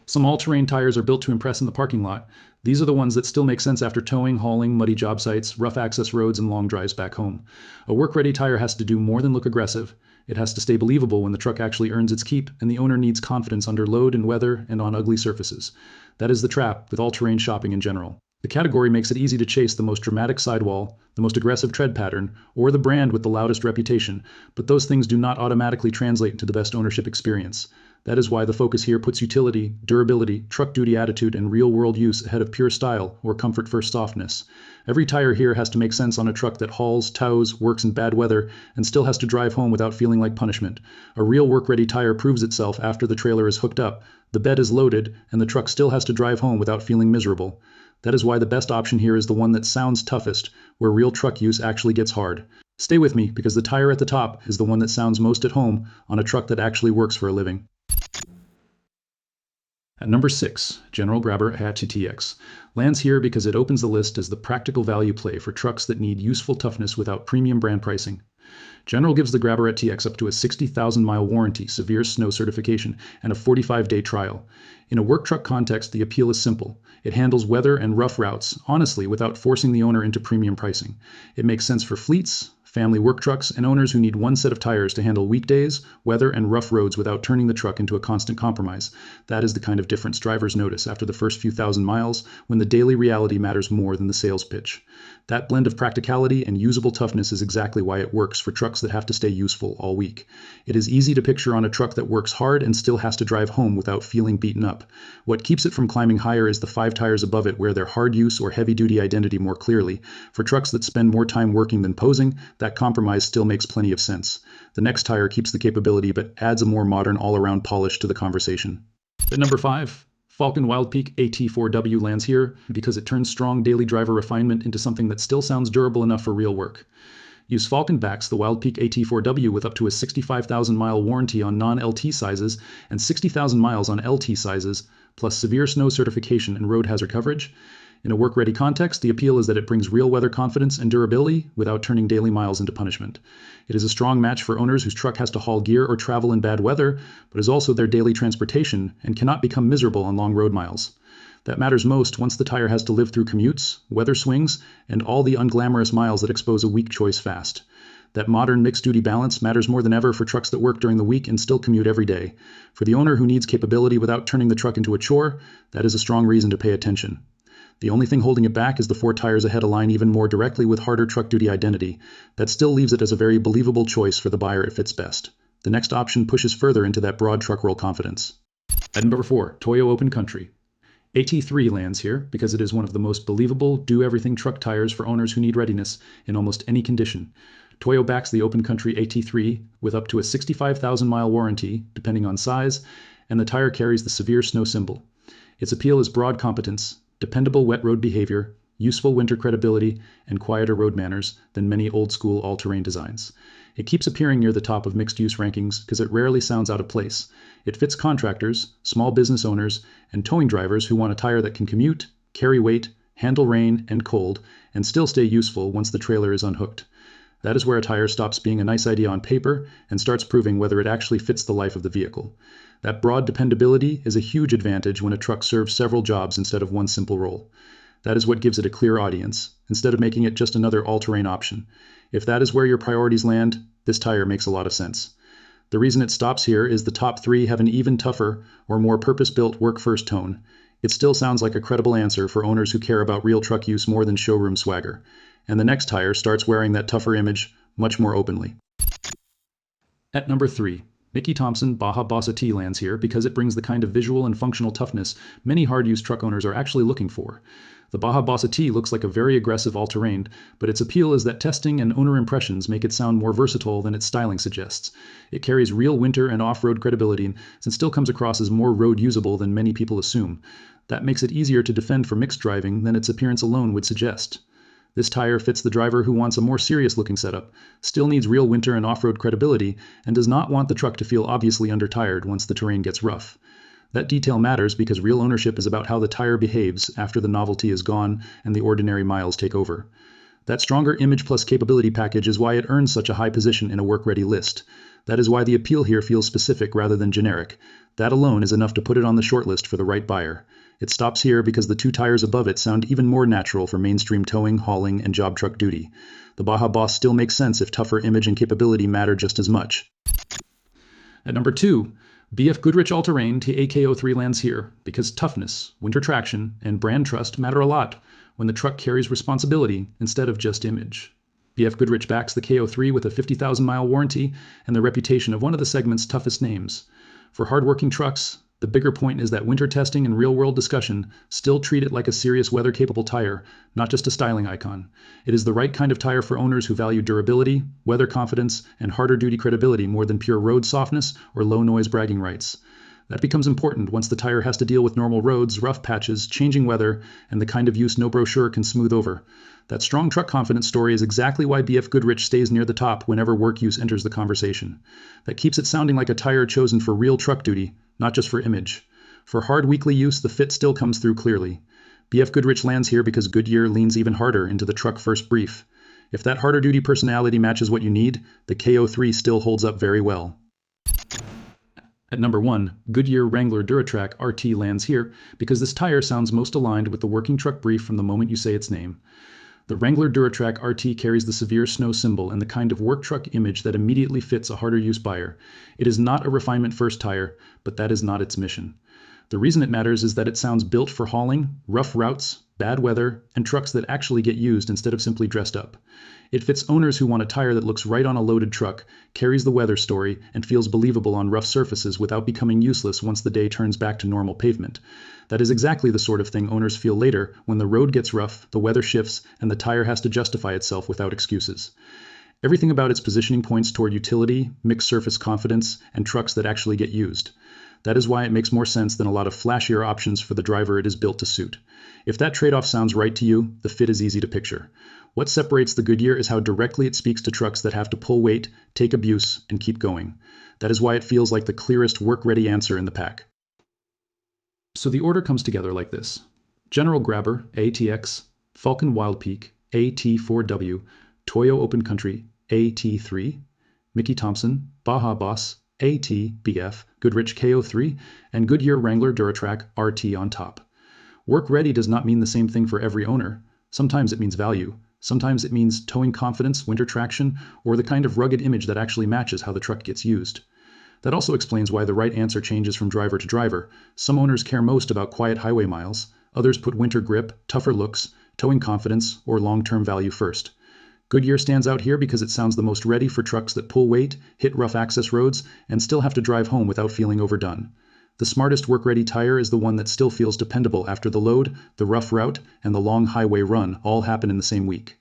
Some all-terrain tires are built to impress in the parking lot. These are the ones that still make sense after towing, hauling, muddy job sites, rough access roads, and long drives back home. A work-ready tire has to do more than look aggressive. It has to stay believable when the truck actually earns its keep, and the owner needs confidence under load and weather and on ugly surfaces. That is the trap with all-terrain shopping in general. The category makes it easy to chase the most dramatic sidewall, the most aggressive tread pattern, or the brand with the loudest reputation, but those things do not automatically translate into the best ownership experience. That is why the focus here puts utility, durability, truck duty attitude, and real-world use ahead of pure style or comfort-first softness. Every tire here has to make sense on a truck that hauls, tows, works in bad weather, and still has to drive home without feeling like punishment. A real work-ready tire proves itself after the trailer is hooked up, the bed is loaded, and the truck still has to drive home without feeling miserable. That is why the best option here is the one that sounds toughest, where real truck use actually gets hard. Stay with me, because the tire at the top is the one that sounds most at home on a truck that actually works for a living. At number 6, General Grabber Apache TX lands here because it opens the list as the practical value play for trucks that need useful toughness without premium brand pricing. General gives the Grabber TX up to a 60,000-mile warranty, severe snow certification, and a 45-day trial. In a work truck context, the appeal is simple. It handles weather and rough routes, honestly, without forcing the owner into premium pricing. It makes sense for fleets, family work trucks, and owners who need one set of tires to handle weekdays, weather, and rough roads without turning the truck into a constant compromise. That is the kind of difference drivers notice after the first few thousand miles, when the daily reality matters more than the sales pitch. That blend of practicality and usable toughness is exactly why it works for trucks that have to stay useful all week. It is easy to picture on a truck that works hard and still has to drive home without feeling beaten up. What keeps it from climbing higher is the 5 tires above it wear their hard use or heavy-duty identity more clearly. For trucks that spend more time working than posing, that compromise still makes plenty of sense. The next tire keeps the capability but adds a more modern all-around polish to the conversation. At number 5, Falcon Wildpeak AT4W lands here because it turns strong daily driver refinement into something that still sounds durable enough for real work. Use Falcon backs the Wildpeak AT4W with up to a 65,000-mile warranty on non-LT sizes and 60,000 miles on LT sizes, plus severe snow certification and road hazard coverage. In a work-ready context, the appeal is that it brings real weather confidence and durability without turning daily miles into punishment. It is a strong match for owners whose truck has to haul gear or travel in bad weather, but is also their daily transportation and cannot become miserable on long road miles. That matters most once the tire has to live through commutes, weather swings, and all the unglamorous miles that expose a weak choice fast. That modern mixed-duty balance matters more than ever for trucks that work during the week and still commute every day. For the owner who needs capability without turning the truck into a chore, that is a strong reason to pay attention. The only thing holding it back is the 4 tires ahead align even more directly with harder truck duty identity. That still leaves it as a very believable choice for the buyer it fits best. The next option pushes further into that broad truck roll confidence. At number 4, Toyo Open Country. AT3 lands here because it is one of the most believable, do-everything truck tires for owners who need readiness in almost any condition. Toyo backs the Open Country AT3 with up to a 65,000-mile warranty, depending on size, and the tire carries the severe snow symbol. Its appeal is broad competence, dependable wet road behavior, useful winter credibility, and quieter road manners than many old-school all-terrain designs. It keeps appearing near the top of mixed-use rankings because it rarely sounds out of place. It fits contractors, small business owners, and towing drivers who want a tire that can commute, carry weight, handle rain and cold, and still stay useful once the trailer is unhooked. That is where a tire stops being a nice idea on paper and starts proving whether it actually fits the life of the vehicle. That broad dependability is a huge advantage when a truck serves several jobs instead of one simple role. That is what gives it a clear audience, instead of making it just another all-terrain option. If that is where your priorities land, this tire makes a lot of sense. The reason it stops here is the top 3 have an even tougher or more purpose-built work-first tone. It still sounds like a credible answer for owners who care about real truck use more than showroom swagger. And the next tire starts wearing that tougher image much more openly. At number 3, Mickey Thompson Baja Bossa T lands here because it brings the kind of visual and functional toughness many hard-use truck owners are actually looking for. The Baja Bossa T looks like a very aggressive all-terrain, but its appeal is that testing and owner impressions make it sound more versatile than its styling suggests. It carries real winter and off-road credibility and still comes across as more road-usable than many people assume. That makes it easier to defend for mixed driving than its appearance alone would suggest. This tire fits the driver who wants a more serious-looking setup, still needs real winter and off-road credibility, and does not want the truck to feel obviously undertired once the terrain gets rough. That detail matters because real ownership is about how the tire behaves after the novelty is gone and the ordinary miles take over. That stronger image plus capability package is why it earns such a high position in a work-ready list. That is why the appeal here feels specific rather than generic. That alone is enough to put it on the shortlist for the right buyer. It stops here because the two tires above it sound even more natural for mainstream towing, hauling, and job truck duty. The Baja Boss still makes sense if tougher image and capability matter just as much. At number 2, BF Goodrich All-Terrain KO3 lands here because toughness, winter traction, and brand trust matter a lot when the truck carries responsibility instead of just image. BF Goodrich backs the KO3 with a 50,000-mile warranty and the reputation of one of the segment's toughest names. For hard-working trucks, the bigger point is that winter testing and real-world discussion still treat it like a serious weather-capable tire, not just a styling icon. It is the right kind of tire for owners who value durability, weather confidence, and harder-duty credibility more than pure road softness or low-noise bragging rights. That becomes important once the tire has to deal with normal roads, rough patches, changing weather, and the kind of use no brochure can smooth over. That strong truck confidence story is exactly why BF Goodrich stays near the top whenever work use enters the conversation. That keeps it sounding like a tire chosen for real truck duty, not just for image. For hard weekly use, the fit still comes through clearly. BF Goodrich lands here because Goodyear leans even harder into the truck first brief. If that harder duty personality matches what you need, the KO3 still holds up very well. At number 1, Goodyear Wrangler Duratra RT lands here because this tire sounds most aligned with the working truck brief from the moment you say its name. The Wrangler Duratra RT carries the severe snow symbol and the kind of work truck image that immediately fits a harder use buyer. It is not a refinement first tire, but that is not its mission. The reason it matters is that it sounds built for hauling, rough routes, bad weather, and trucks that actually get used instead of simply dressed up. It fits owners who want a tire that looks right on a loaded truck, carries the weather story, and feels believable on rough surfaces without becoming useless once the day turns back to normal pavement. That is exactly the sort of thing owners feel later when the road gets rough, the weather shifts, and the tire has to justify itself without excuses. Everything about its positioning points toward utility, mixed surface confidence, and trucks that actually get used. That is why it makes more sense than a lot of flashier options for the driver it is built to suit. If that trade-off sounds right to you, the fit is easy to picture. What separates the Goodyear is how directly it speaks to trucks that have to pull weight, take abuse, and keep going. That is why it feels like the clearest work-ready answer in the pack. So the order comes together like this. General Grabber, ATX, Falcon Wild Peak, AT4W, Toyo Open Country, AT3, Mickey Thompson, Baja Boss, AT-BF, Goodrich KO3, and Goodyear Wrangler Duratra RT on top. Work ready does not mean the same thing for every owner. Sometimes it means value. Sometimes it means towing confidence, winter traction, or the kind of rugged image that actually matches how the truck gets used. That also explains why the right answer changes from driver to driver. Some owners care most about quiet highway miles. Others put winter grip, tougher looks, towing confidence, or long-term value first. Goodyear stands out here because it sounds the most ready for trucks that pull weight, hit rough access roads, and still have to drive home without feeling overdone. The smartest work-ready tire is the one that still feels dependable after the load, the rough route, and the long highway run all happen in the same week.